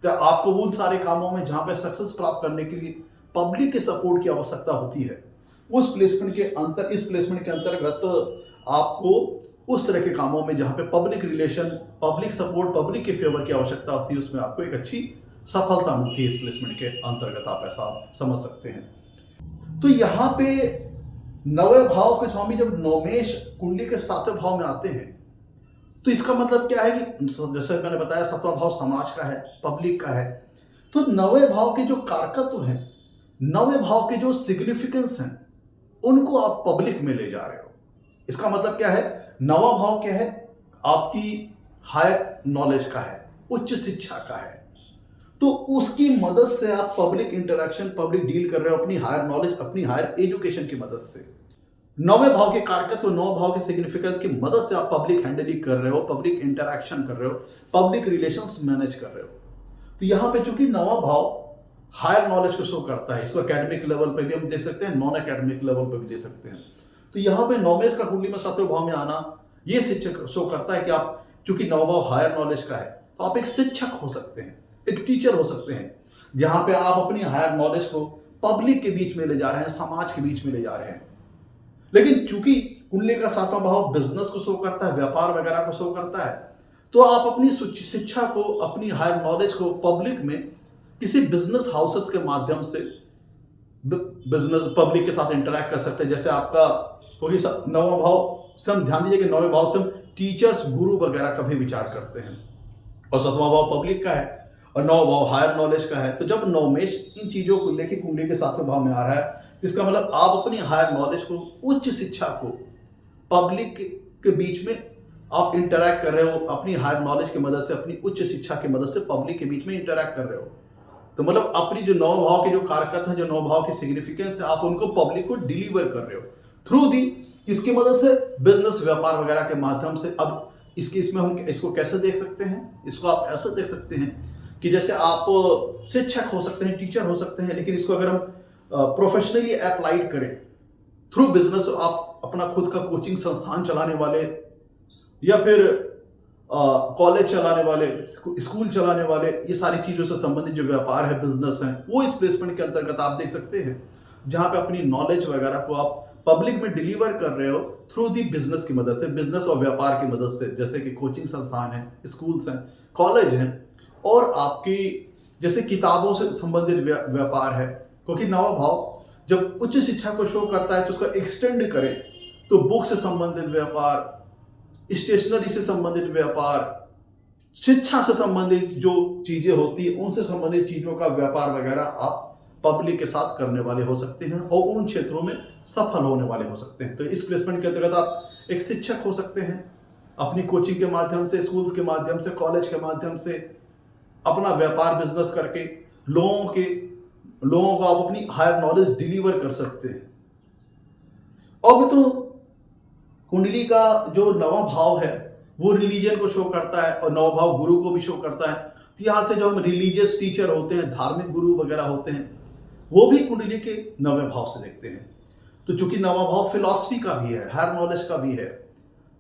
Speaker 1: तो आपको उन सारे कामों में जहां पे सक्सेस प्राप्त करने के लिए पब्लिक के सपोर्ट की आवश्यकता होती है, उस प्लेसमेंट के अंतर इस प्लेसमेंट के अंतर्गत आपको उस तरह के कामों में जहां पे public relation, public support, public के फेवर की आवश्यकता होती है, उसमें आपको एक अच्छी सफलता मिलती है। इस प्लेसमेंट के अंतर्गत आप ऐसा समझ सकते हैं। तो यहाँ पे नवे भाव के स्वामी जब नौमेश कुंडली के सातवें भाव में आते हैं, तो इसका मतलब क्या है कि जैसे मैंने बताया सातवां भाव समाज का है, पब्लिक का है। तो नवे भाव के जो कारकत्व हैं, नवे भाव के जो सिग्निफिकेंस हैं, उनको आप पब्लिक में ले जा रहे हो। इसका मतलब क्या है, नवा भाव क्या है, आपकी हायर नॉलेज का है, उच्च शिक्षा का है। तो उसकी मदद से आप पब्लिक इंटरेक्शन, पब्लिक डील कर रहे हो अपनी हायर नॉलेज, अपनी हायर एजुकेशन की मदद से। नौवें भाव के कारकत्व, नौ भाव के सिग्निफिकेंस की मदद से आप पब्लिक हैंडलिंग कर रहे हो, पब्लिक इंटरेक्शन कर रहे हो, पब्लिक रिलेशंस मैनेज कर रहे हो। तो यहाँ पे चूंकि नवा भाव हायर नॉलेज को शो करता है, इसको एकेडमिक लेवल पे भी हम देख सकते हैं, नॉन एकेडमिक लेवल पे भी देख सकते हैं। तो यहाँ पे नौमेश का कुंडली में सातवें भाव में आना ये शिक्षक शो करता है कि आप चूंकि नौ भाव हायर नॉलेज का है, तो आप एक शिक्षक हो सकते हैं, एक टीचर हो सकते हैं, जहां पे आप अपनी हायर नॉलेज को पब्लिक के बीच में ले जा रहे हैं, समाज के बीच में ले जा रहे हैं। लेकिन चूंकि कुंडली का सातवां भाव बिजनेस को शो करता है, व्यापार वगैरह को शो करता है, तो आप अपनी शिक्षा को, अपनी हायर नॉलेज को पब्लिक में किसी बिजनेस हाउसेस के माध्यम से बिजनेस पब्लिक के साथ इंटरैक्ट कर सकते हैं। जैसे आपका क्योंकि नौवां भाव से हम ध्यान दीजिए कि नौवें भाव से हम टीचर्स, गुरु वगैरह का भी विचार करते हैं, और सातवां भाव पब्लिक का है और नौ भाव हायर नॉलेज का है। तो जब नौमेश इन चीजों को लेकर कुंडली के सातवें भाव में आ रहा है, तो इसका मतलब आप अपनी हायर नॉलेज को, उच्च शिक्षा को पब्लिक के बीच में आप इंटरैक्ट कर रहे हो, अपनी हायर नॉलेज की मदद से, अपनी उच्च शिक्षा की मदद से पब्लिक के बीच में इंटरैक्ट कर रहे हो। तो मतलब अपनी जो नौ भाव के जो कारकत्व हैं, जो नौ भाव की सिग्निफिकेंस है, आप उनको पब्लिक को डिलीवर कर रहे हो थ्रू दी इसकी मदद से, बिजनेस, व्यापार वगैरह के माध्यम से। अब इसमें हम इसको कैसे देख सकते हैं, इसको आप ऐसे देख सकते हैं कि जैसे आप शिक्षक हो सकते हैं, टीचर हो सकते हैं, लेकिन इसको अगर हम प्रोफेशनली अप्लाइड करें थ्रू बिजनेस, आप अपना खुद का कोचिंग संस्थान चलाने वाले या फिर कॉलेज चलाने वाले, स्कूल चलाने वाले, ये सारी चीजों से संबंधित जो व्यापार है, बिजनेस है, वो इस प्लेसमेंट के अंतर्गत आप देख सकते हैं, जहां पे अपनी नॉलेज वगैरह को आप पब्लिक में डिलीवर कर रहे हो थ्रू दी बिजनेस की मदद से, बिजनेस और व्यापार की मदद से। जैसे कि कोचिंग संस्थान है, स्कूल्स हैं, कॉलेज हैं, और आपकी जैसे किताबों से संबंधित व्यापार है, क्योंकि नवा भाव जब उच्च शिक्षा को शो करता है तो उसको एक्सटेंड करें तो बुक से संबंधित व्यापार, स्टेशनरी से संबंधित व्यापार, शिक्षा से संबंधित जो चीजें होती है उनसे संबंधित चीजों का व्यापार वगैरह आप पब्लिक के साथ करने वाले हो सकते हैं और उन क्षेत्रों में सफल होने वाले हो सकते हैं। तो इस प्लेसमेंट के अंतर्गत आप एक शिक्षक हो सकते हैं, अपनी कोचिंग के माध्यम से, स्कूल्स के माध्यम से, कॉलेज के माध्यम से अपना व्यापार, बिजनेस करके लोगों को आप अपनी हायर नॉलेज डिलीवर कर सकते हैं। अब तो कुंडली का जो नवा भाव है वो रिलीजन को शो करता है और नवा भाव गुरु को भी शो करता है। तो यहाँ से जो हम रिलीजियस टीचर होते हैं, धार्मिक गुरु वगैरह होते हैं, वो भी कुंडली के नवे भाव से देखते हैं। तो चूंकि नवा भाव फिलॉसफी का भी है, हायर नॉलेज का भी है,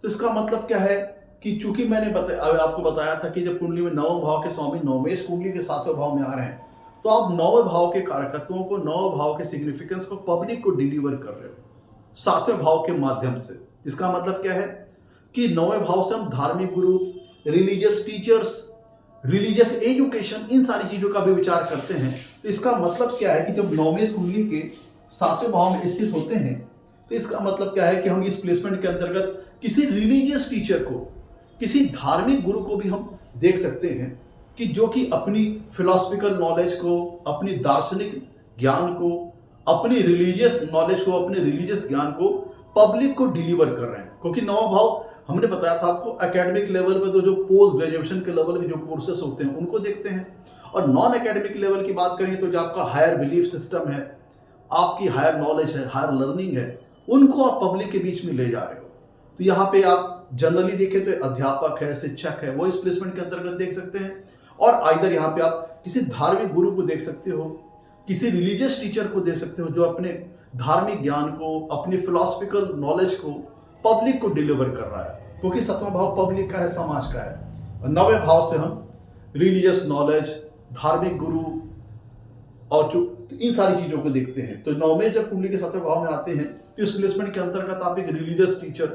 Speaker 1: तो इसका मतलब क्या है कि चूंकि मैंने आपको बताया था कि जब कुंडली में नव भाव के स्वामी नौमेश कुंडली के सातवें भाव में आ रहे हैं, तो आप नौवें भाव के कारकत्वों को, नौवें भाव के सिग्निफिकेंस को पब्लिक को डिलीवर कर रहे हो सातवें भाव के माध्यम से। इसका मतलब क्या है कि नौवें भाव से हम धार्मिक गुरु, रिलीजियस टीचर्स, रिलीजियस एजुकेशन, इन सारी चीजों का भी विचार करते हैं। तो इसका मतलब क्या है कि जब नवमेश कुंडली के 7वें भाव में स्थित होते हैं तो इसका मतलब क्या है कि हम इस प्लेसमेंट के अंतर्गत किसी रिलीजियस टीचर को, किसी धार्मिक गुरु को भी हम देख सकते हैं कि जो कि अपनी फिलोसफिकल नॉलेज को, अपनी दार्शनिक ज्ञान को, अपनी रिलीजियस नॉलेज को, अपने रिलीजियस ज्ञान को पब्लिक को डिलीवर कर रहे हैं। क्योंकि नौवां भाव हमने बताया था आपको एकेडमिक लेवल पे तो जो पोस्ट ग्रेजुएशन के लेवल के जो कोर्सेस होते हैं उनको देखते हैं, और नॉन एकेडमिक लेवल की बात करें तो जो आपका हायर बिलीफ सिस्टम है, आपकी हायर नॉलेज है, हायर लर्निंग है, उनको आप पब्लिक के बीच में ले जा रहे हो। तो यहाँ पे आप जनरली देखें तो अध्यापक है, शिक्षक है, वो इस प्लेसमेंट के अंतर्गत देख सकते हैं। और आइदर यहाँ पे आप किसी धार्मिक गुरु को देख सकते हो, किसी रिलीजियस टीचर को देख सकते हो जो अपने धार्मिक ज्ञान को, अपनी फिलोसफिकल नॉलेज को पब्लिक को डिलीवर कर रहा है। क्योंकि 7वां भाव पब्लिक का है, समाज का है, और 9वें भाव से हम रिलीजियस नॉलेज, धार्मिक गुरु और इन सारी चीजों को देखते हैं। तो 9वें जब कुंडली के 7वें भाव में आते हैं तो इस प्लेसमेंट के अंतर्गत आप एक रिलीजियस टीचर,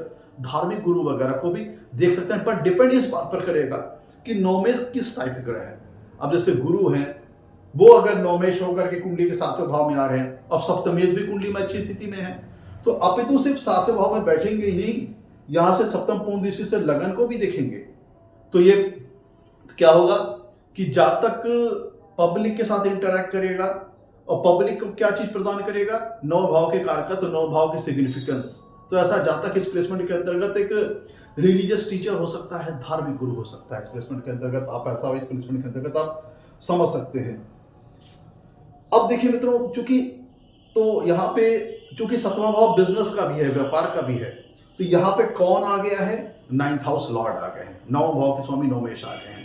Speaker 1: धार्मिक गुरु वगैरह को भी देख सकते हैं। पर डिपेंड इस बात पर करेगा कि नौमेश किस टाइप के ग्रह है। अब जैसे गुरु हैं, वो अगर नौमेश होकर के कुंडली के 7वें भाव में आ रहे हैं, अब सप्तमेश भी कुंडली में अच्छी स्थिति में है, तो अपितु सिर्फ 7वें भाव में बैठेंगे ही नहीं, यहां से सप्तम पूर्ण दृष्टि से लगन को भी देखेंगे। तो ये क्या होगा कि जातक पब्लिक के साथ इंटरैक्ट करेगा, और पब्लिक को क्या चीज प्रदान करेगा, 9 भाव के कारक, तो 9 भाव की सिग्निफिकेंस। तो ऐसा जातक इस प्लेसमेंट के अंतर्गत एक रिलीजियस टीचर हो सकता है, धार्मिक गुरु हो सकता है। इस प्लेसमेंट के अंतर्गत आप ऐसा, इस प्लेसमेंट के अंतर्गत आप समझ सकते हैं। अब देखिए मित्रों, चूंकि तो यहाँ पे चूंकि 7वां भाव बिजनेस का भी है, व्यापार का भी है, तो यहाँ पे कौन आ गया है, 9th हाउस लॉर्ड आ गए हैं, 9वें भाव के स्वामी नौमेश आ गए हैं।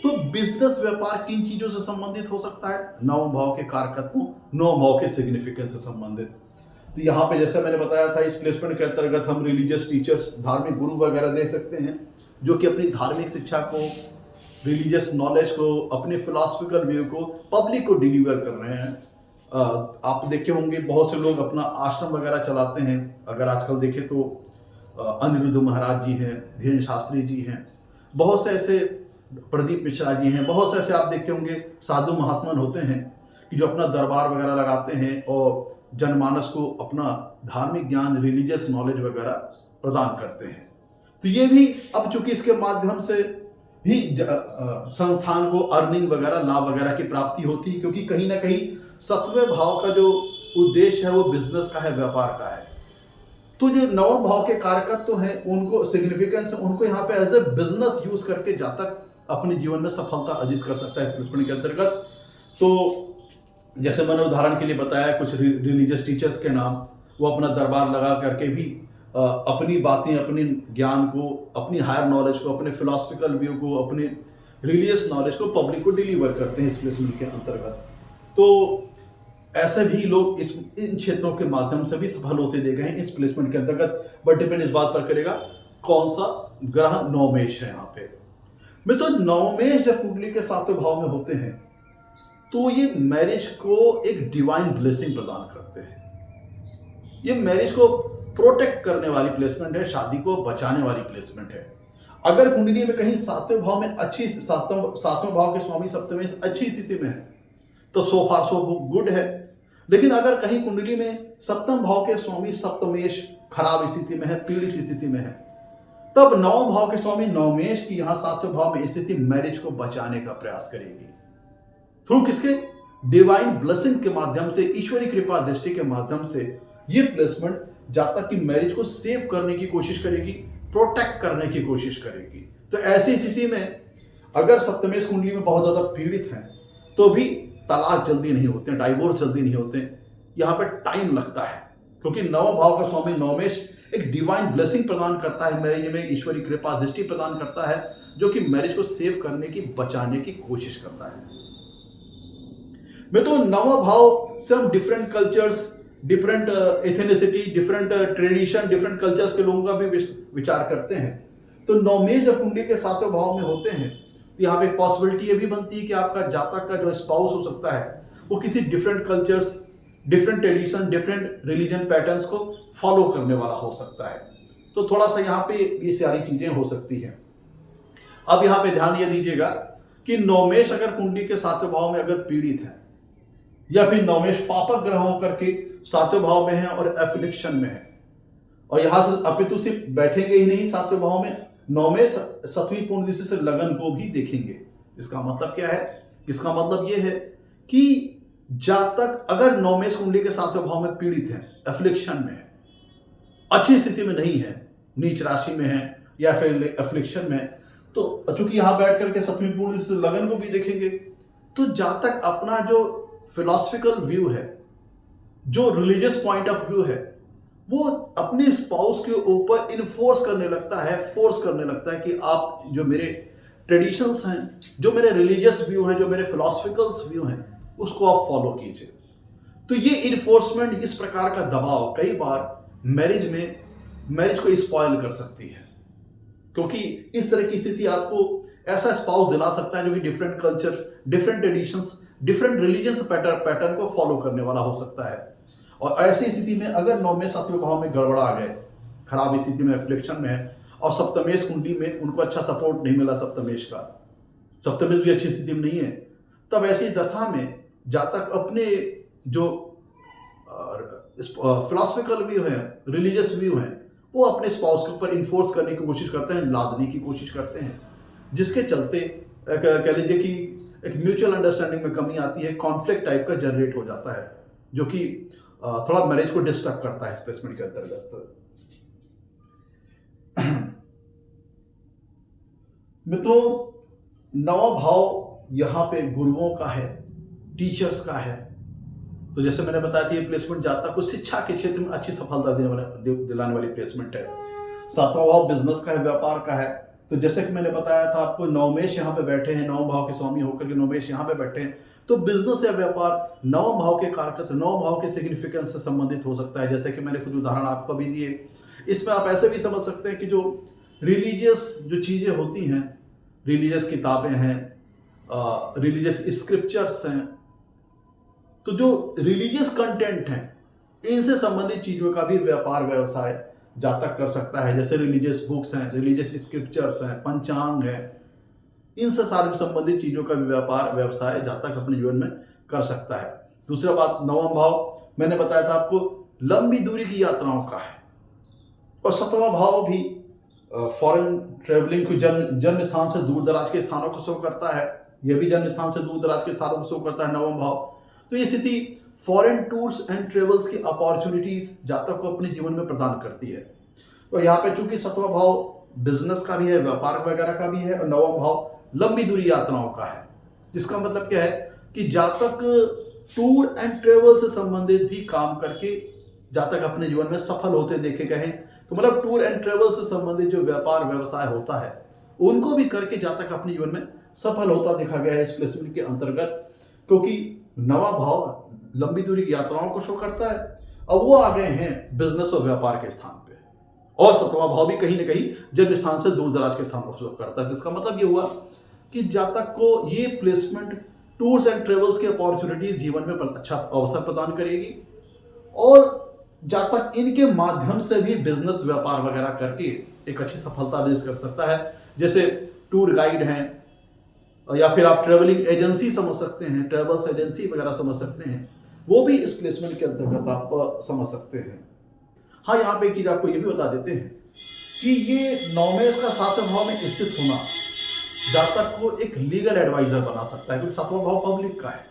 Speaker 1: तो बिजनेस व्यापार किन चीजों से संबंधित हो सकता है, 9वें भाव के कारकत्वों, 9 भाव के सिग्निफिकेंस से संबंधित। तो यहाँ पे जैसे मैंने बताया था, इस प्लेसमेंट के अंतर्गत हम रिलीजियस टीचर्स, धार्मिक गुरु वगैरह देख सकते हैं जो कि अपनी धार्मिक शिक्षा को, रिलीजियस नॉलेज को, अपने फिलोसफिकल व्यू को पब्लिक को डिलीवर कर रहे हैं। आप देखे होंगे बहुत से लोग अपना आश्रम वगैरह चलाते हैं। अगर आजकल देखें तो अनिरुद्ध महाराज जी हैं, धीरेन्द्र शास्त्री जी हैं, बहुत से ऐसे, प्रदीप मिश्रा जी हैं, बहुत से ऐसे आप देखे होंगे साधु महात्मन होते हैं कि जो अपना दरबार वगैरह लगाते हैं और जनमानस को अपना धार्मिक ज्ञान, रिलीजियस नॉलेज वगैरह प्रदान करते हैं। तो ये भी अब चूंकि इसके माध्यम से भी संस्थान को अर्निंग वगैरह, लाभ वगैरह की प्राप्ति होती है, क्योंकि कहीं ना कहीं 7वें भाव का जो उद्देश्य है वो बिजनेस का है, व्यापार का है। तो जो 9वें भाव के कारकत्व हैं, उनको सिग्निफिकेंस है, उनको यहाँ पे एज ए बिजनेस यूज करके जातक अपने जीवन में सफलता अर्जित कर सकता है प्लेसमेंट के अंतर्गत। तो जैसे मैंने उदाहरण के लिए बताया कुछ रिलीजियस टीचर्स के नाम, वो अपना दरबार लगा करके भी अपनी बातें, अपने ज्ञान को, अपनी हायर नॉलेज को, अपने फिलोसफिकल व्यू को, अपने रिलीजियस नॉलेज को पब्लिक को डिलीवर करते हैं इस प्लेसमेंट के अंतर्गत। तो ऐसे भी लोग इन क्षेत्रों के माध्यम से भी सफल होते देखे हैं इस प्लेसमेंट के अंतर्गत। बट डिपेंड इस बात पर करेगा कौन सा ग्रह नौमेश है। यहाँ पे मैं तो नौमेश जब कुंडली के 7वें भाव में होते हैं तो ये मैरिज को एक डिवाइन ब्लेसिंग प्रदान करते हैं। ये मैरिज को प्रोटेक्ट करने वाली प्लेसमेंट है, शादी को बचाने वाली प्लेसमेंट है। अगर कुंडली में कहीं 7वें भाव में अच्छी, 7वें भाव के स्वामी सप्तमेश अच्छी स्थिति में है तो सो फार सो गुड है। लेकिन अगर कहीं कुंडली में 7वें भाव के स्वामी सप्तमेश खराब स्थिति में है, पीड़ित स्थिति में है, तब 9वें भाव के स्वामी नौमेश की यहाँ 7वें भाव में स्थिति मैरिज को बचाने का प्रयास करेगी। थ्रू किसके, डिवाइन ब्लेसिंग के माध्यम से, ईश्वरी कृपा दृष्टि के माध्यम से ये प्लेसमेंट जातक की मैरिज को सेव करने की कोशिश करेगी, प्रोटेक्ट करने की कोशिश करेगी। तो ऐसी स्थिति में अगर सप्तमेश कुंडली में बहुत ज्यादा पीड़ित हैं तो भी तलाक जल्दी नहीं होते, डाइवोर्स जल्दी नहीं होते, यहाँ पे टाइम लगता है। क्योंकि 9वें भाव का स्वामी नौमेश एक डिवाइन ब्लेसिंग प्रदान करता है मैरिज में, ईश्वरी कृपा दृष्टि प्रदान करता है, जो कि मैरिज को सेव करने की, बचाने की कोशिश करता है। मैं तो 9वां भाव से हम different cultures, different ethnicity, different tradition, different cultures के लोगों का भी विचार करते हैं। तो नौमेश जब कुंडली के 7वें भाव में होते हैं तो यहाँ पे पॉसिबिलिटी ये भी बनती है कि आपका जातक का जो स्पाउस हो सकता है वो किसी different cultures, different tradition, different religion patterns को फॉलो करने वाला हो सकता है। तो थोड़ा सा यहाँ पे ये सारी चीजें हो सकती हैं। अब यहाँ पे ध्यान ये दीजिएगा कि नवमेश अगर कुंडली के सातवें भाव में अगर पीड़ित है, या फिर नवमेश पापक ग्रह होकर के सातवें भाव में है और एफ्लिक्शन में है, और यहां से अपितु सिर्फ बैठेंगे ही नहीं सातवें भाव में, नवमेश सतवीं पूर्ण दृष्टि से लगन को भी देखेंगे। इसका मतलब क्या है? इसका मतलब यह है कि जातक अगर नवमेश कुंडली के सातवें भाव में पीड़ित है, एफ्लिक्शन में है, अच्छी स्थिति में नहीं है, नीच राशि में है या फिर एफ्लिक्शन में है, तो चूंकि यहां बैठ करके सतवीं पूर्ण दृष्टि से लगन को भी देखेंगे, तो जातक अपना जो फिलॉसफिकल व्यू है, जो रिलीजियस पॉइंट ऑफ व्यू है, वो अपनी स्पाउस के ऊपर इन्फोर्स करने लगता है, फोर्स करने लगता है कि आप जो मेरे ट्रेडिशंस हैं, जो मेरे रिलीजियस व्यू हैं, जो मेरे फिलॉसफिकल व्यू हैं, उसको आप फॉलो कीजिए। तो ये इन्फोर्समेंट, इस प्रकार का दबाव कई बार मैरिज को स्पॉइल कर सकती है, क्योंकि इस तरह की स्थिति आपको ऐसा स्पाउस दिला सकता है जो कि different culture, different traditions, different religion pattern को फॉलो करने वाला हो सकता है। और ऐसी स्थिति में अगर नवमेश सातवें भाव में गड़बड़ा आ गए, खराब स्थिति में, एफ्लिक्शन में है, और सप्तमेश कुंडली में उनको अच्छा सपोर्ट नहीं मिला सप्तमेश का, सप्तमेश भी अच्छी स्थिति में नहीं है, तब ऐसी दशा में जातक अपने जो फिलॉसफिकल व्यू है, रिलीजियस व्यू है, वो अपने स्पाउस के ऊपर इन्फोर्स करने की कोशिश करते हैं, लादने की कोशिश करते हैं, जिसके चलते कह लीजिए कि एक म्यूचुअल अंडरस्टैंडिंग में कमी आती है, कॉन्फ्लिक्ट टाइप का जनरेट हो जाता है, जो कि थोड़ा मैरिज को डिस्टर्ब करता है इस प्लेसमेंट के अंतर्गत। मित्रों, नवा भाव यहां पे गुरुओं का है, टीचर्स का है। तो जैसे मैंने बताया था, ये प्लेसमेंट जातक को शिक्षा के क्षेत्र में अच्छी सफलता दिलाने वाली प्लेसमेंट है। सातवां भाव बिजनेस का है, व्यापार का है। तो जैसे कि मैंने बताया था आपको, नवमेश यहाँ पे बैठे हैं, नव भाव के स्वामी होकर के नवमेश यहाँ पे बैठे हैं, तो बिजनेस या व्यापार नव भाव के कारक से, नव भाव के सिग्निफिकेंस से संबंधित हो सकता है। जैसे कि मैंने कुछ उदाहरण आपको भी दिए। इसमें आप ऐसे भी समझ सकते हैं कि जो रिलीजियस जो चीजें होती हैं, रिलीजियस किताबें हैं, रिलीजियस स्क्रिप्चर्स हैं, तो जो रिलीजियस कंटेंट हैं, इनसे संबंधित चीजों का भी व्यापार व्यवसाय जातक कर सकता है। जैसे रिलीजियस बुक्स हैं, रिलीजियस स्क्रिप्चर्स हैं, पंचांग है, इनसे सारे संबंधित चीजों का भी व्यापार व्यवसाय जातक अपने जीवन में कर सकता है। दूसरा बात, नवम भाव मैंने बताया था आपको लंबी दूरी की यात्राओं का है, और सतवां भाव भी फॉरेन ट्रेवलिंग को, जन्म स्थान से दूर दराज के स्थानों को शो करता है। यह भी जन्म स्थान से दूर दराज के स्थानों को शो करता है नवम भाव। तो ये स्थिति फॉरेन टूर्स एंड ट्रेवल्स की अपॉर्चुनिटीज जातक को अपने जीवन में प्रदान करती है। तो यहाँ पे चूंकि सतवां भाव बिजनेस का भी है, व्यापार वगैरह का भी है, और नवम भाव लंबी दूरी यात्राओं का है, जिसका मतलब क्या है कि जातक टूर एंड ट्रेवल से संबंधित भी काम करके जातक अपने जीवन में सफल होते देखे गए हैं। तो मतलब टूर एंड ट्रेवल से संबंधित जो व्यापार व्यवसाय होता है, उनको भी करके जातक अपने जीवन में सफल होता देखा गया है इस प्लेसमेंट के अंतर्गत, क्योंकि नवा भाव लंबी दूरी की यात्राओं को शो करता है। अब वो आ गए हैं बिजनेस और व्यापार के स्थान पे, और सतवां भाव भी कहीं ना कहीं जन्म स्थान से दूर दराज के स्थान को शो करता है। जिसका मतलब ये हुआ कि जातक को ये प्लेसमेंट टूर्स एंड ट्रेवल्स की अपॉर्चुनिटीज जीवन में अच्छा अवसर प्रदान करेगी, और जातक इनके माध्यम से भी बिजनेस व्यापार वगैरह करके एक अच्छी सफलता अर्जित कर सकता है। जैसे टूर गाइड हैं, या फिर आप ट्रेवलिंग एजेंसी समझ सकते हैं, ट्रेवल्स एजेंसी वगैरह समझ सकते हैं, वो भी इस प्लेसमेंट के अंतर्गत आप समझ सकते हैं। हाँ, यहाँ पे एक चीज आपको ये भी बता देते हैं कि ये नवमेश का सातवें भाव में स्थित होना जातक को एक लीगल एडवाइजर बना सकता है, क्योंकि सातवां भाव पब्लिक का है,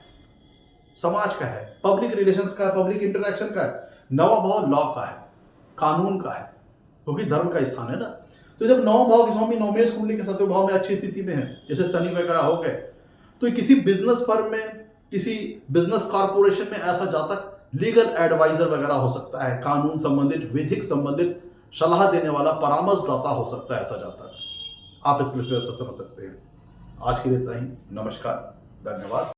Speaker 1: समाज का है, पब्लिक रिलेशंस का है, पब्लिक इंटरेक्शन का है। नवा भाव लॉ का है, कानून का है, क्योंकि धर्म का स्थान है ना। तो जब नवम भाव के स्वामी नवमेश कुंडली के सातवें भाव में अच्छी स्थिति में है, जैसे शनि वगैरह हो गए, तो किसी बिजनेस फर्म में, किसी बिजनेस कॉर्पोरेशन में ऐसा जातक लीगल एडवाइजर वगैरह हो सकता है, कानून संबंधित, विधिक संबंधित सलाह देने वाला परामर्शदाता हो सकता है ऐसा जातक। आप इस पर समझ सकते हैं। आज के लिए इतना ही। नमस्कार, धन्यवाद।